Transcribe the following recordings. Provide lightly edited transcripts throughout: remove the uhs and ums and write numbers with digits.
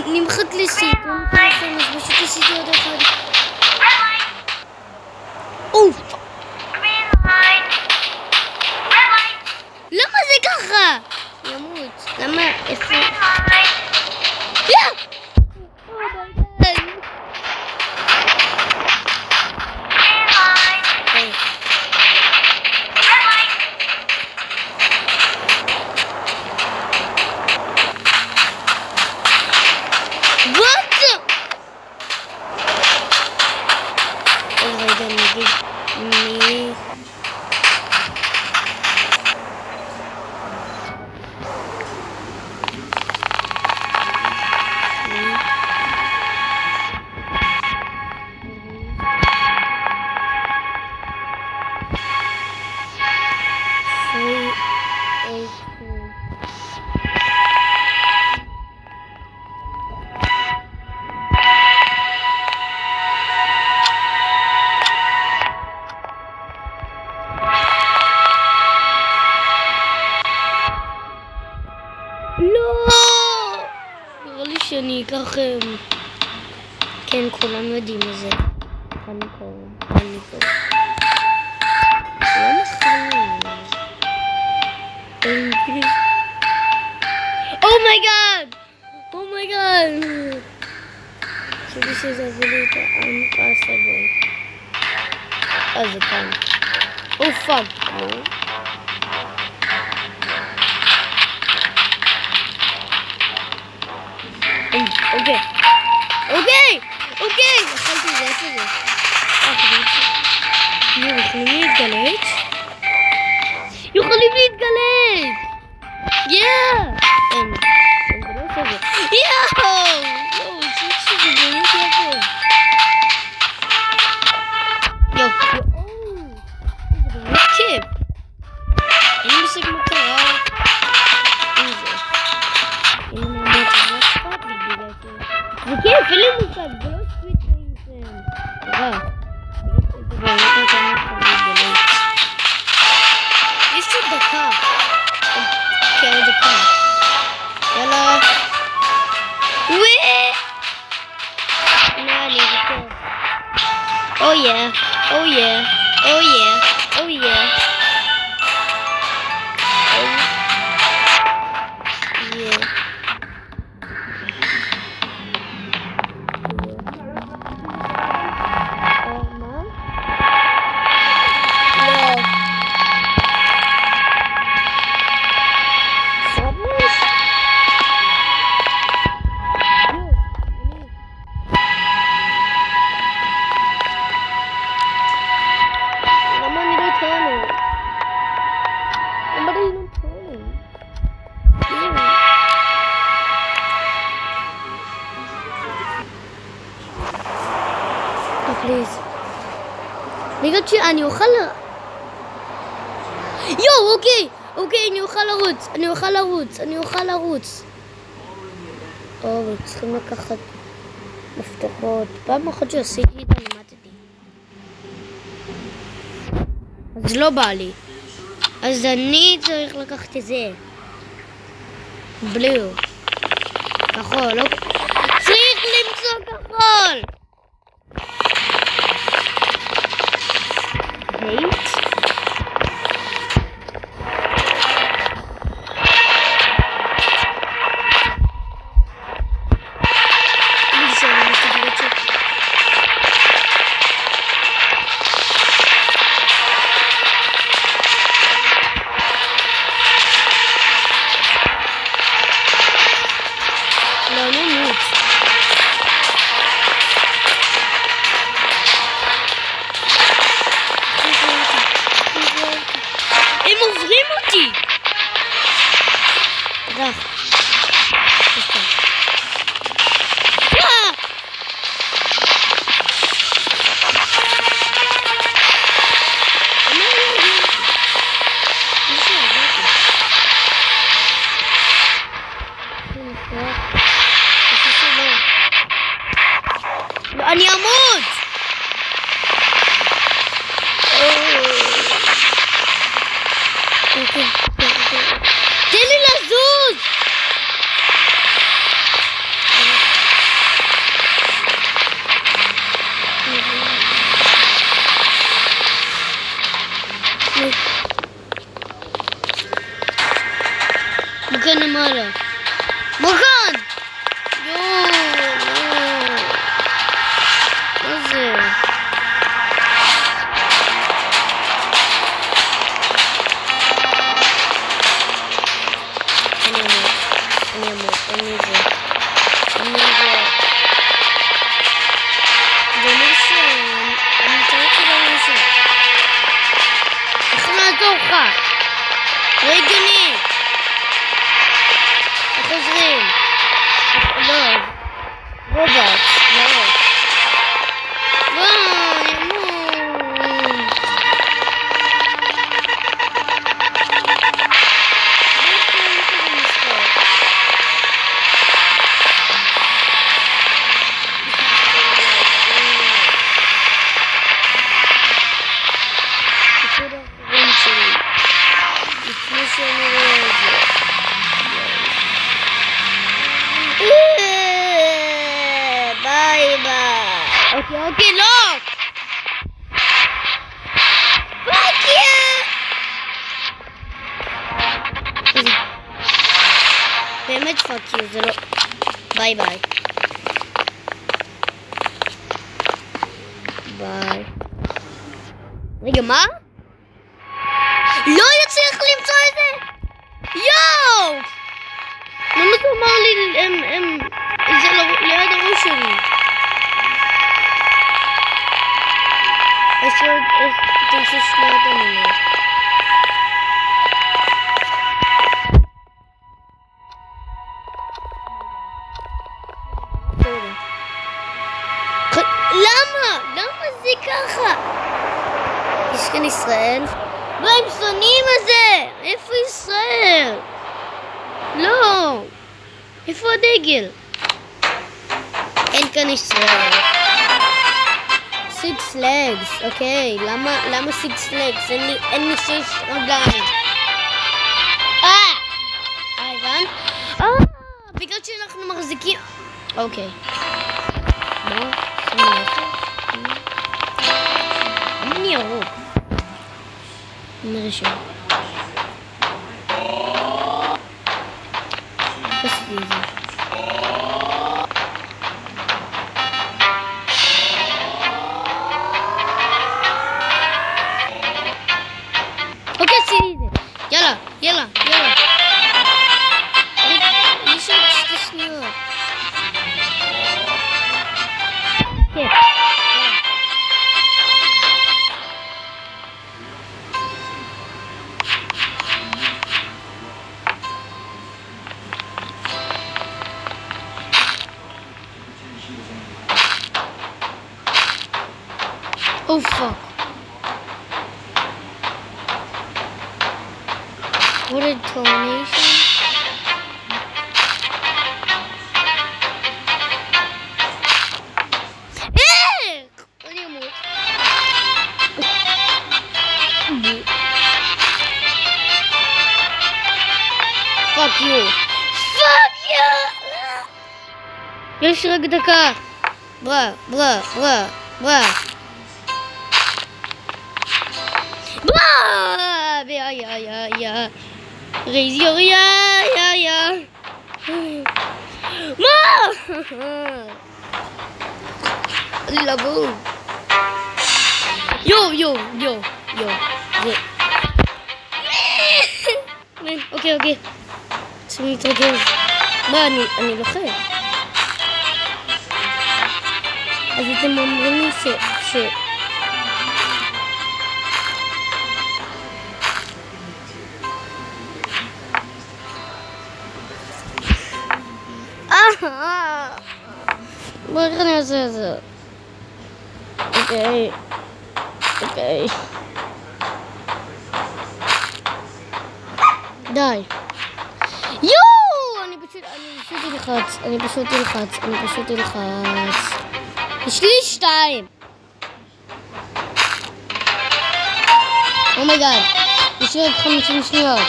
נמחק לי סרטון שלכם, אז פשוט עשיתי עוד אחד. אוף! למה זה ככה? ימות. למה? איפה? שאני אקח... כן, כולם יודעים את זה. חניקור. למה חניקור? אומייגאד! אומייגאד! So this is a really impossible. זה כאן. Oh fuck. אוקיי, אכלתי את זה, איפה זה? יכולים להתגלץ? יכולים להתגלץ! אין, זה לא עושה זה. יואו, זה באמת יפה. זה באמת כיף. אין לי מושג מה קרה. זה כיף, אין לי מושג, זה לא סוויט טיינסן. יש עוד דקה. כן, עוד דקה. יאללה. הנה, אני אבקר. Oh yeah. פליז. בגלל שאני אוכל... יואו, אוקיי, אני אוכל לרוץ. צריכים לקחת מפתחות. פעם אחת שעשיתי את הלימדתי. אז לא בא לי. אז אני צריך לקחת את זה. בלו. כחול, אוקיי. צריך למצוא כחול! wait. אני אמות! תן לי לזוז! כאן למעלה. מה כאן? יואו, לא. מה זה? אני אמות, אני זה. זה אומר שאני צריך לדבר משהו. איך נעזור לך? לא הגיוני. איך עוזרים? לא. רובוט. לא. וואי, ימות. אוקיי, לא! פאק יא! באמת פאק יו, זה לא... ביי ביי. ביי. רגע, מה? לא יצליח למצוא את זה? יואו! למה אתה אמר לי, זה ליד הראש שלי? יש שניות אני למה זה ככה? יש כאן ישראל? מה הם שונאים את זה? איפה ישראל? לא. איפה הדגל? אין כאן ישראל. 6 legs, אוקיי, למה 6 legs? אין לי 6 רגליים. הבנת? בגלל שאנחנו מחזיקים... אוקיי. מה? אני ירוק. נראה שם. עשיתי את זה. יאללה. יש עוד 2 שניות. כן. Oh fuck. What a donation. אני אמות. Fuck you. יש רק דקה. ברה. Yeah. Raise your yeah. Ma! Labo. Yo. אוקיי. צריכים להתרגל. מה, אני לוחם. אז אתם אומרים לי ש... בואו איך אני עושה את זה. אוקיי. די. יואו! אני פשוט תלחץ. יש לי 2. אומייגאד. יש לי רק 50 שניות.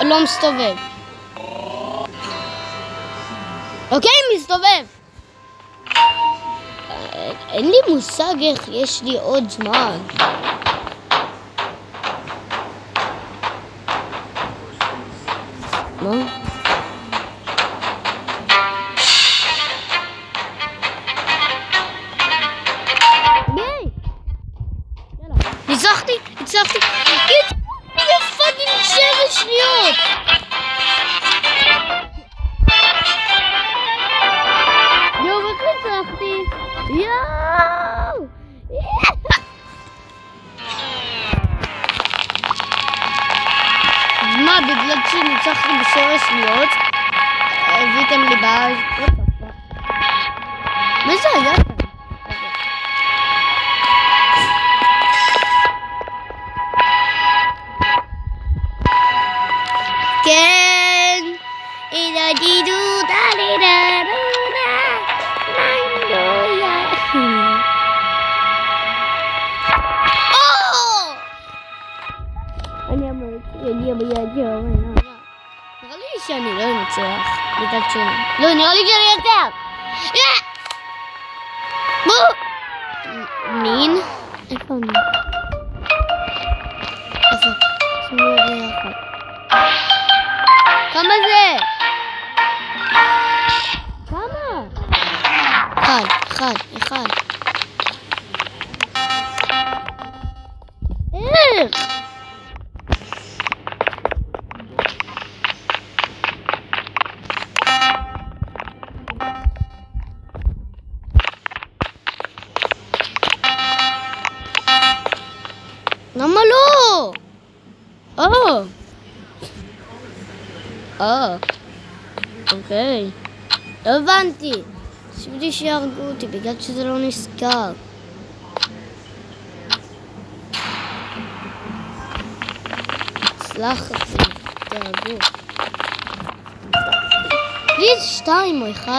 לא מסתובב. אוקיי, מסתובב. אין לי מושג איך יש לי עוד זמן. מה? ניצחתי! הצלחתי לפאקינג 7 שניות! יואו, איך הצלחתי? יואו! מה, בגלל שניצחתי ב7 שניות? הבאתם לי בעיה? מה זה היה? כן, אידו אני אמרתי, נראה לי שאני לא אנצח, לא, נראה לי שאני אנצח. מין? איפה מין? איפה? שימו ביחד. כמה זה? כמה? אחד. איך? למה לא? אוקיי. לא הבנתי. חשבתי שיהרגו אותי בגלל שזה לא נסגר. סלח אותי, תהרגו. פליז 2 או 1.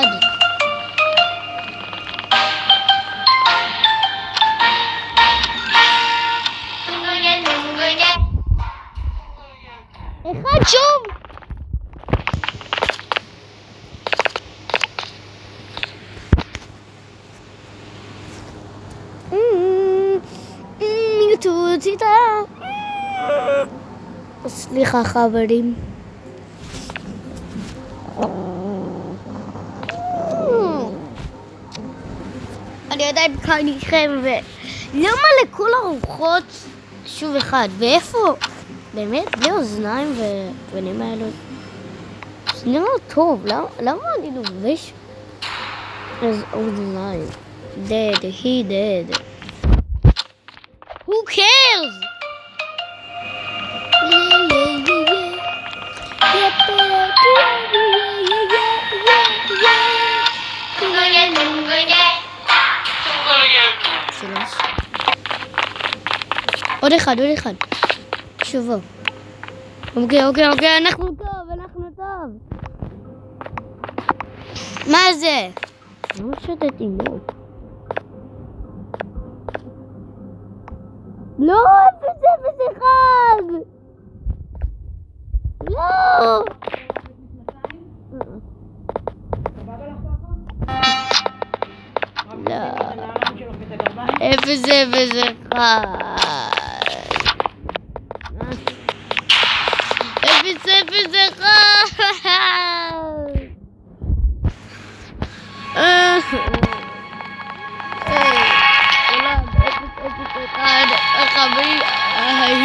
אחד שוב! סליחה חברים. אני עדיין כאן איתכם למה לכל הרוחות שוב אחד? ואיפה? באמת? בלי אוזניים ופנים האלו זה נראה טוב. למה אני לובש אז אוזניים? Dead, he dead. Who cares? עוד אחד. שובו. אוקיי, אנחנו טוב. מה זה? לא שתתי, לא, 0-0-1! לא! 0-0-1! 0-0-1! החברים,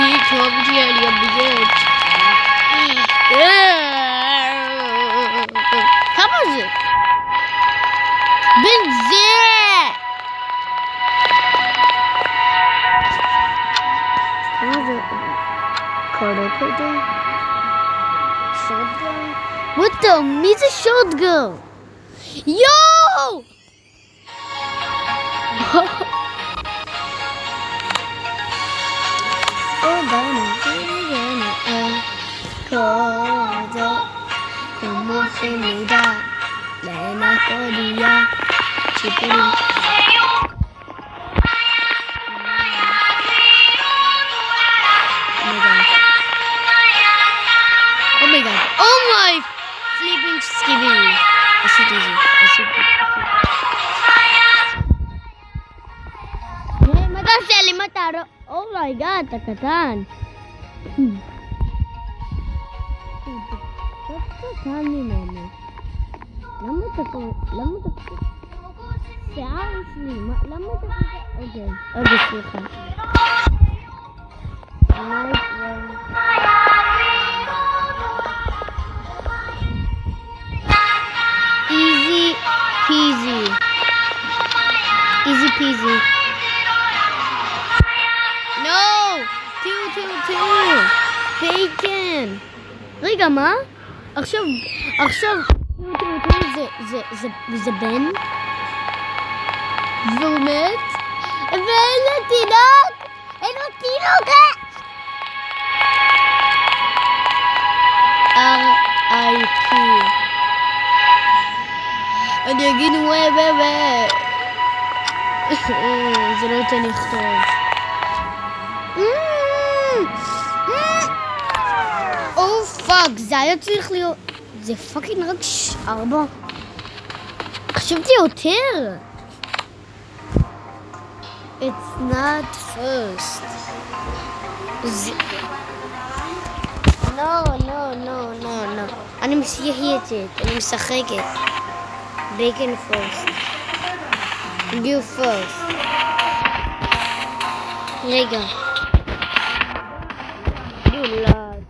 היא טובתי על יביות. כמה זה? בן זה! כמה זה? קרדוקטו? שוטגן? What the? מי זה שוטגן? יואו! como se me da la mejoría oh my god, oh my flipping skibidi. אתה לא... אומייגאד, אתה קטן. אתה קטן ממנו. למה אתה שיער שלי, למה אתה אוקיי, סליחה. Easy peasy. No! two. Bacon! רגע, מה? עכשיו, זה בן? והוא מת? ואין לו תינוק! אין לו תינוק! R.I.P. אני אגיד זה לא יותר לכתוב. או פאק, זה היה צריך להיות... זה פאקינג רק 4. חשבתי יותר. It's not first. No. אני משחקת. Bacon first. You first. רגע. You lad.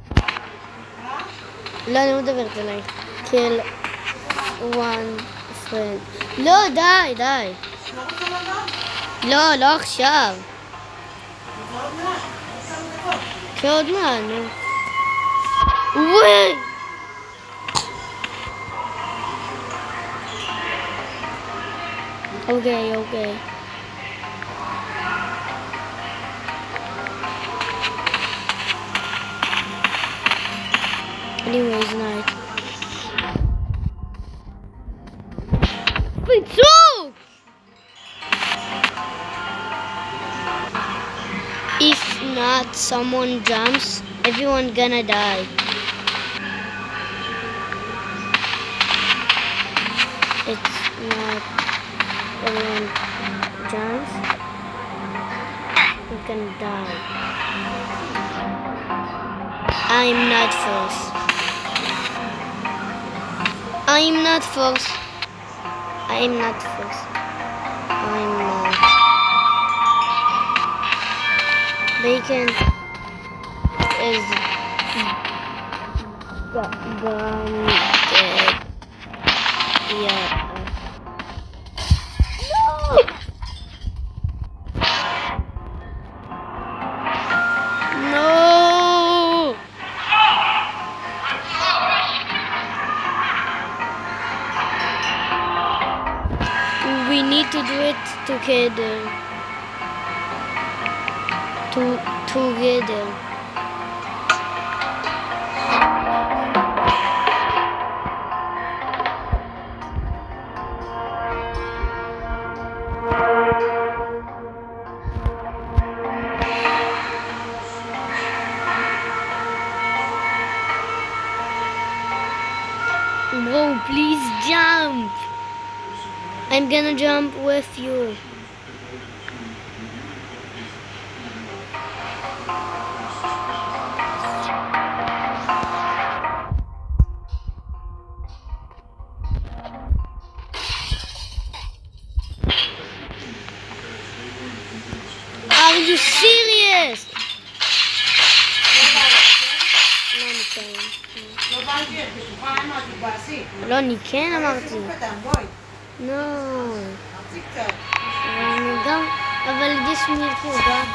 לא, אני לא מדברת עליי. Kill one friend. לא, די. לא עכשיו. כעוד מה, נו. וואי! אוקיי. Anyways, night. Bezug! If not, someone jumps, everyone gonna die. It's not everyone jumps, you're gonna die. I'm not first. I'm not. Bacon is gone dead. Yeah. No. We need to do it together. Together. Bro, please jump. I'm gonna jump with you. Are you serious? לא, אני כן אמרתי. אבל יש מישהו גם.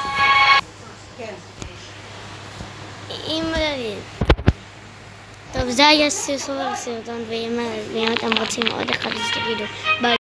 טוב, זה היה סרטון, ואם אתם רוצים עוד אחד אז תגידו. ביי.